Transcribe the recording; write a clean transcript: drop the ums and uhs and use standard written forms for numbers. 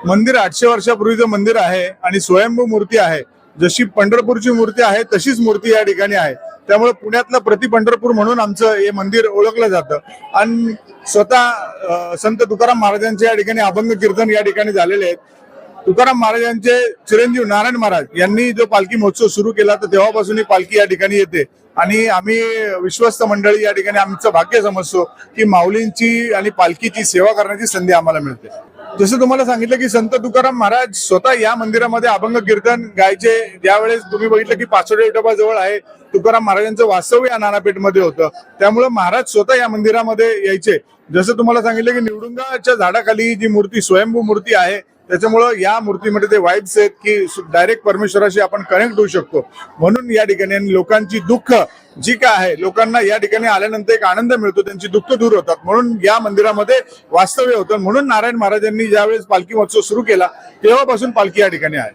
मंदिर 800 वर्षापूर्वीचं मंदिर आहे आणि स्वयंभू मूर्ती आहे. जशी पंढरपूरची मूर्ती आहे तशीच मूर्ती या ठिकाणी आहे. त्यामुळे पुण्यातलं प्रति पंढरपूर म्हणून आमचं हे मंदिर ओळखलं जातं. आणि स्वतः संत तुकाराम महाराजांचे या ठिकाणी अभंग कीर्तन या ठिकाणी झालेले आहेत. तुकाराम महाराजांचे चिरंजीव नारायण महाराज यांनी जो पालखी महोत्सव सुरू केला तर तेव्हापासून ही पालखी या ठिकाणी येते आणि आम्ही विश्वस्त मंडळी या ठिकाणी आमचं भाग्य समजतो की माऊलींची आणि पालखीची सेवा करण्याची संधी आम्हाला मिळते. जसं तुम्हाला सांगितलं की संत तुकाराम महाराज स्वतः या मंदिरामध्ये अभंग कीर्तन गायचे. ज्यावेळेस तुम्ही बघितलं की पाचोडे विठोबा जवळ आहे, तुकाराम महाराजांचं वास्तव्य या नानापेठमध्ये होतं. त्यामुळे महाराज स्वतः या मंदिरामध्ये यायचे. जसं तुम्हाला सांगितलं की निवडुंगाच्या झाडाखाली जी मूर्ती स्वयंभू मूर्ती आहे त्याच्यामुळं या मूर्तीमध्ये ते वाईब्स आहेत की डायरेक्ट परमेश्वराशी आपण कनेक्ट होऊ शकतो. म्हणून या ठिकाणी आणि लोकांची दुःख जी काय आहे, लोकांना या ठिकाणी आल्यानंतर एक आनंद मिळतो, त्यांची दुःख दूर होतात, म्हणून या मंदिरामध्ये वास्तव्य होतं. म्हणून नारायण महाराजांनी ज्यावेळेस पालखी महोत्सव सुरू केला तेव्हापासून पालखी या ठिकाणी आहे.